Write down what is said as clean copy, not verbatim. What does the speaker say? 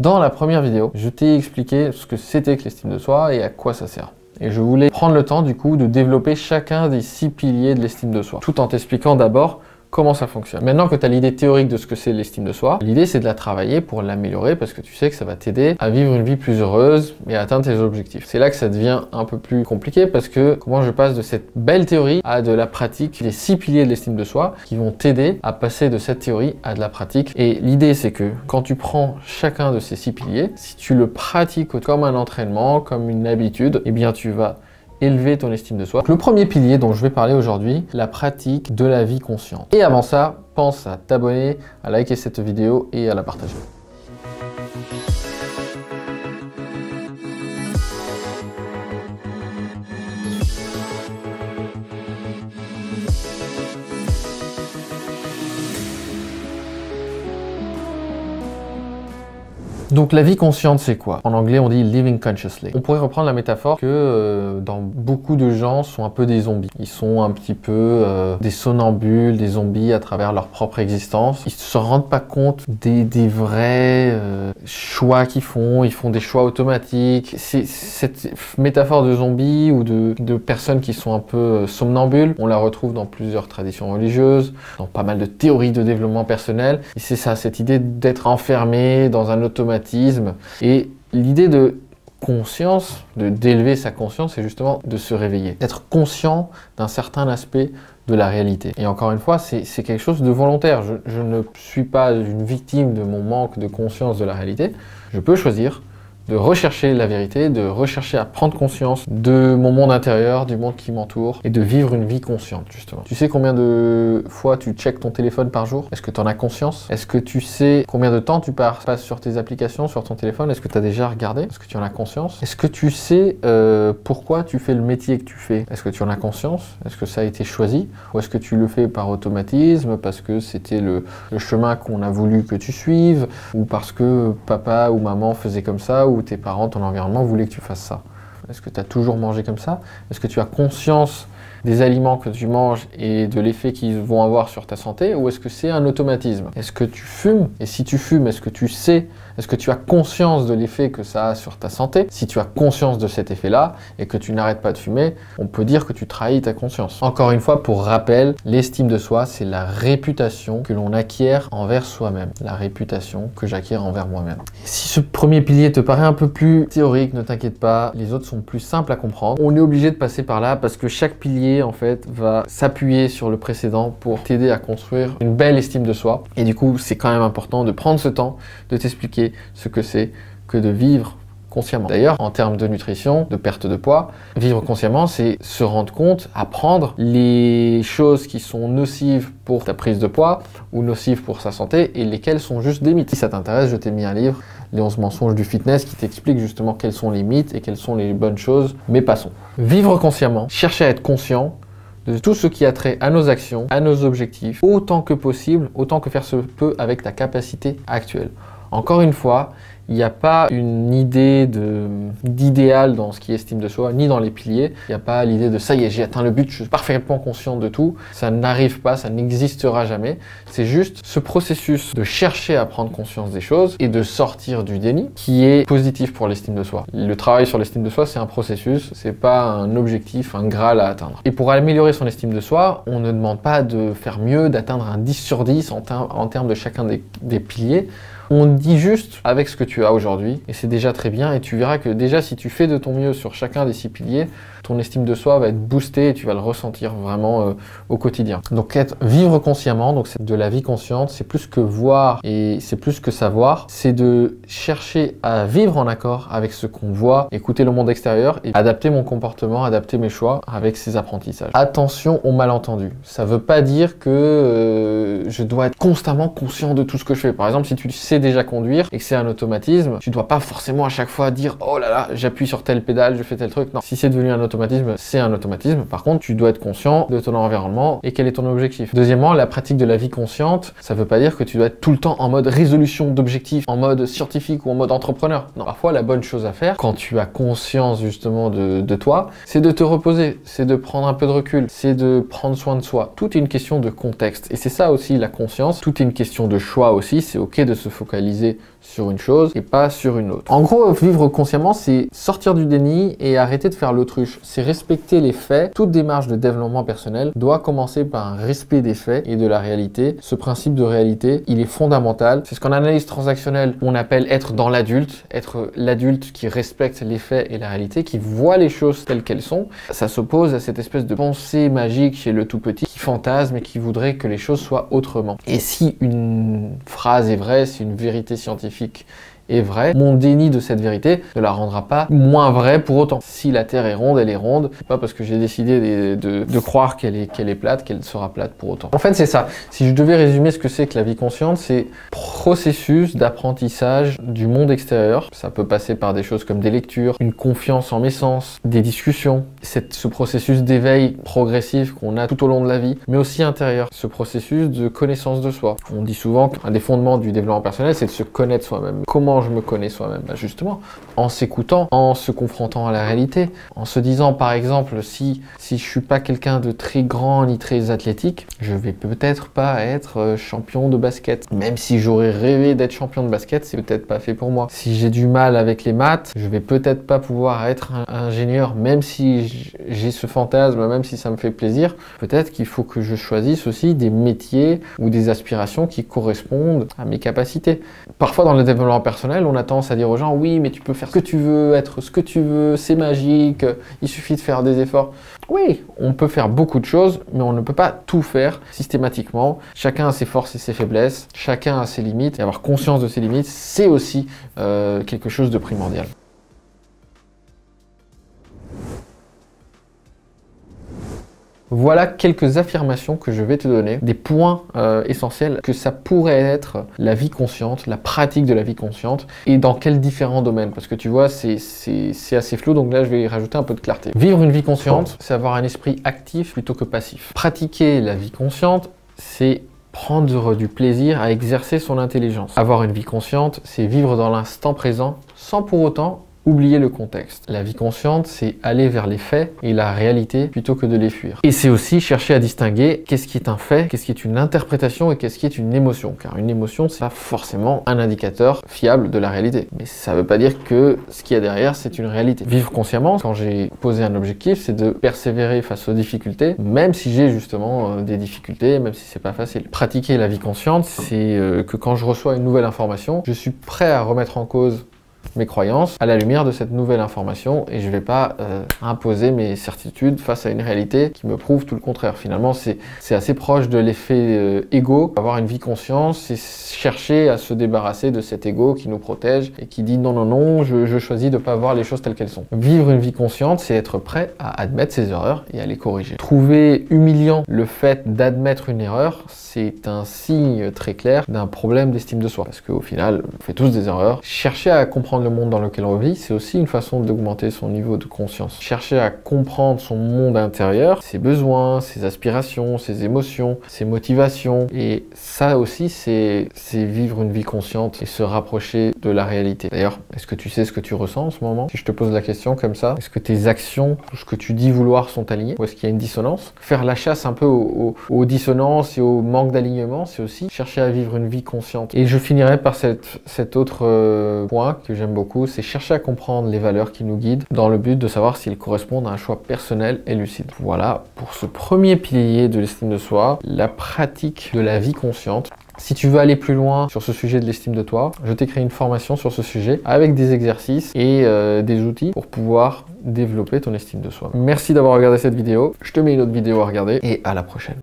Dans la première vidéo, je t'ai expliqué ce que c'était que l'estime de soi et à quoi ça sert. Et je voulais prendre le temps du coup de développer chacun des 6 piliers de l'estime de soi, tout en t'expliquant d'abord comment ça fonctionne. Maintenant que tu as l'idée théorique de ce que c'est l'estime de soi, l'idée c'est de la travailler pour l'améliorer parce que tu sais que ça va t'aider à vivre une vie plus heureuse et à atteindre tes objectifs. C'est là que ça devient un peu plus compliqué parce que comment je passe de cette belle théorie à de la pratique, les 6 piliers de l'estime de soi qui vont t'aider à passer de cette théorie à de la pratique. Et l'idée c'est que quand tu prends chacun de ces 6 piliers, si tu le pratiques comme un entraînement, comme une habitude, eh bien tu vas élever ton estime de soi. Donc, le premier pilier dont je vais parler aujourd'hui, la pratique de la vie consciente. Et avant ça, pense à t'abonner, à liker cette vidéo et à la partager. Donc la vie consciente, c'est quoi? En anglais, on dit living consciously. On pourrait reprendre la métaphore que dans beaucoup de gens sont un peu des zombies. Ils sont un petit peu des somnambules, des zombies à travers leur propre existence. Ils ne se rendent pas compte des vrais choix qu'ils font. Ils font des choix automatiques. C'est cette métaphore de zombies ou de personnes qui sont un peu somnambules. On la retrouve dans plusieurs traditions religieuses, dans pas mal de théories de développement personnel. Et c'est ça, cette idée d'être enfermé dans un automatisme. Et l'idée de conscience, d'élever sa conscience, c'est justement de se réveiller, d'être conscient d'un certain aspect de la réalité. Et encore une fois, c'est quelque chose de volontaire. Je ne suis pas une victime de mon manque de conscience de la réalité. Je peux choisir de rechercher la vérité, de rechercher à prendre conscience de mon monde intérieur, du monde qui m'entoure et de vivre une vie consciente, justement. Tu sais combien de fois tu checkes ton téléphone par jour? Est-ce que tu en as conscience? Est-ce que tu sais combien de temps tu passes sur tes applications, sur ton téléphone? Est-ce que tu as déjà regardé? Est-ce que tu en as conscience? Est-ce que tu sais pourquoi tu fais le métier que tu fais? Est-ce que tu en as conscience? Est-ce que ça a été choisi? Ou est-ce que tu le fais par automatisme, parce que c'était le chemin qu'on a voulu que tu suives, ou parce que papa ou maman faisait comme ça, ou tes parents, ton environnement voulaient que tu fasses ça? Est-ce que tu as toujours mangé comme ça? Est-ce que tu as conscience des aliments que tu manges et de l'effet qu'ils vont avoir sur ta santé, ou est-ce que c'est un automatisme? Est-ce que tu fumes? Et si tu fumes, est-ce que tu sais, est-ce que tu as conscience de l'effet que ça a sur ta santé? Si tu as conscience de cet effet-là et que tu n'arrêtes pas de fumer, on peut dire que tu trahis ta conscience. Encore une fois, pour rappel, l'estime de soi, c'est la réputation que l'on acquiert envers soi-même. La réputation que j'acquiers envers moi-même. Si ce premier pilier te paraît un peu plus théorique, ne t'inquiète pas, les autres sont plus simples à comprendre. On est obligé de passer par là parce que chaque pilier en fait va s'appuyer sur le précédent pour t'aider à construire une belle estime de soi. Et du coup, c'est quand même important de prendre ce temps de t'expliquer ce que c'est que de vivre consciemment. D'ailleurs, en termes de nutrition, de perte de poids, vivre consciemment, c'est se rendre compte, apprendre les choses qui sont nocives pour ta prise de poids ou nocives pour sa santé et lesquelles sont juste des mythes. Si ça t'intéresse, je t'ai mis un livre, Les 11 mensonges du fitness, qui t'explique justement quels sont les mythes et quelles sont les bonnes choses, mais passons. Vivre consciemment, chercher à être conscient de tout ce qui a trait à nos actions, à nos objectifs, autant que possible, autant que faire se peut avec ta capacité actuelle. Encore une fois, il n'y a pas une idée d'idéal dans ce qui est estime de soi, ni dans les piliers. Il n'y a pas l'idée de ça y est, j'ai atteint le but, je suis parfaitement conscient de tout. Ça n'arrive pas, ça n'existera jamais. C'est juste ce processus de chercher à prendre conscience des choses et de sortir du déni qui est positif pour l'estime de soi. Le travail sur l'estime de soi, c'est un processus, c'est pas un objectif, un graal à atteindre. Et pour améliorer son estime de soi, on ne demande pas de faire mieux, d'atteindre un 10 sur 10 en termes de chacun des piliers. On dit juste avec ce que tu as aujourd'hui et c'est déjà très bien et tu verras que déjà si tu fais de ton mieux sur chacun des 6 piliers, ton estime de soi va être boostée et tu vas le ressentir vraiment au quotidien. Donc vivre consciemment, donc c'est de la vie consciente, c'est plus que voir et c'est plus que savoir, c'est de chercher à vivre en accord avec ce qu'on voit, écouter le monde extérieur et adapter mon comportement, adapter mes choix avec ces apprentissages. Attention aux malentendus, ça veut pas dire que je dois être constamment conscient de tout ce que je fais. Par exemple, si tu sais déjà conduire et que c'est un automatisme, tu dois pas forcément à chaque fois dire oh là là, j'appuie sur telle pédale, je fais tel truc. Non, si c'est devenu un automatisme, c'est un automatisme. Par contre, tu dois être conscient de ton environnement et quel est ton objectif. Deuxièmement, la pratique de la vie consciente, ça veut pas dire que tu dois être tout le temps en mode résolution d'objectifs, en mode scientifique ou en mode entrepreneur. Non, parfois la bonne chose à faire, quand tu as conscience justement de toi, c'est de te reposer, c'est de prendre un peu de recul, c'est de prendre soin de soi. Tout est une question de contexte. Et c'est ça aussi la conscience, tout est une question de choix aussi. C'est ok de se focaliser focaliser sur une chose et pas sur une autre. En gros, vivre consciemment, c'est sortir du déni et arrêter de faire l'autruche. C'est respecter les faits. Toute démarche de développement personnel doit commencer par un respect des faits et de la réalité. Ce principe de réalité, il est fondamental. C'est ce qu'en analyse transactionnelle, on appelle être dans l'adulte, être l'adulte qui respecte les faits et la réalité, qui voit les choses telles qu'elles sont. Ça s'oppose à cette espèce de pensée magique chez le tout petit qui fantasme et qui voudrait que les choses soient autrement. Et si une phrase est vraie, si une vérité scientifique est vraie, mon déni de cette vérité ne la rendra pas moins vraie pour autant. Si la Terre est ronde, elle est ronde. C'est pas parce que j'ai décidé de croire qu'elle est plate qu'elle sera plate pour autant. En fait, c'est ça. Si je devais résumer ce que c'est que la vie consciente, c'est processus d'apprentissage du monde extérieur. Ça peut passer par des choses comme des lectures, une confiance en mes sens, des discussions, ce processus d'éveil progressif qu'on a tout au long de la vie, mais aussi intérieur. Ce processus de connaissance de soi. On dit souvent qu'un des fondements du développement personnel, c'est de se connaître soi-même. Comment je me connais soi-même? Justement, en s'écoutant, en se confrontant à la réalité, en se disant par exemple, si je suis pas quelqu'un de très grand ni très athlétique, je vais peut-être pas être champion de basket. Même si j'aurais rêvé d'être champion de basket, c'est peut-être pas fait pour moi. Si j'ai du mal avec les maths, je vais peut-être pas pouvoir être un ingénieur, même si j'ai ce fantasme, même si ça me fait plaisir. Peut-être qu'il faut que je choisisse aussi des métiers ou des aspirations qui correspondent à mes capacités. Parfois dans le développement personnel, on a tendance à dire aux gens, oui, mais tu peux faire ce que tu veux, être ce que tu veux, c'est magique, il suffit de faire des efforts. Oui, on peut faire beaucoup de choses, mais on ne peut pas tout faire systématiquement. Chacun a ses forces et ses faiblesses, chacun a ses limites, et avoir conscience de ses limites, c'est aussi quelque chose de primordial. Voilà quelques affirmations que je vais te donner, des points essentiels que ça pourrait être la vie consciente, la pratique de la vie consciente, et dans quels différents domaines. Parce que tu vois, c'est assez flou, donc là je vais y rajouter un peu de clarté. Vivre une vie consciente, c'est avoir un esprit actif plutôt que passif. Pratiquer la vie consciente, c'est prendre du plaisir à exercer son intelligence. Avoir une vie consciente, c'est vivre dans l'instant présent sans pour autant oublier le contexte. La vie consciente, c'est aller vers les faits et la réalité plutôt que de les fuir. Et c'est aussi chercher à distinguer qu'est-ce qui est un fait, qu'est-ce qui est une interprétation et qu'est-ce qui est une émotion. Car une émotion, c'est pas forcément un indicateur fiable de la réalité. Mais ça veut pas dire que ce qu'il y a derrière, c'est une réalité. Vivre consciemment, quand j'ai posé un objectif, c'est de persévérer face aux difficultés, même si j'ai justement des difficultés, même si c'est pas facile. Pratiquer la vie consciente, c'est que quand je reçois une nouvelle information, je suis prêt à remettre en cause mes croyances à la lumière de cette nouvelle information et je ne vais pas imposer mes certitudes face à une réalité qui me prouve tout le contraire. Finalement, c'est assez proche de l'effet ego. Avoir une vie consciente, c'est chercher à se débarrasser de cet ego qui nous protège et qui dit non, non, non, je choisis de ne pas voir les choses telles qu'elles sont. Vivre une vie consciente, c'est être prêt à admettre ses erreurs et à les corriger. Trouver humiliant le fait d'admettre une erreur, c'est un signe très clair d'un problème d'estime de soi. Parce qu'au final, on fait tous des erreurs. Chercher à comprendre le monde dans lequel on vit, c'est aussi une façon d'augmenter son niveau de conscience. Chercher à comprendre son monde intérieur, ses besoins, ses aspirations, ses émotions, ses motivations. Et ça aussi, c'est vivre une vie consciente et se rapprocher de la réalité. D'ailleurs, est-ce que tu sais ce que tu ressens en ce moment? Si je te pose la question comme ça, est-ce que tes actions, tout ce que tu dis vouloir sont alignés? Ou est-ce qu'il y a une dissonance? Faire la chasse un peu aux dissonances et au manque d'alignement, c'est aussi chercher à vivre une vie consciente. Et je finirai par cet autre point que j'aime beaucoup, c'est chercher à comprendre les valeurs qui nous guident dans le but de savoir s'ils correspondent à un choix personnel et lucide. Voilà pour ce premier pilier de l'estime de soi, la pratique de la vie consciente. Si tu veux aller plus loin sur ce sujet de l'estime de toi, je t'ai créé une formation sur ce sujet avec des exercices et des outils pour pouvoir développer ton estime de soi. Merci d'avoir regardé cette vidéo, je te mets une autre vidéo à regarder et à la prochaine.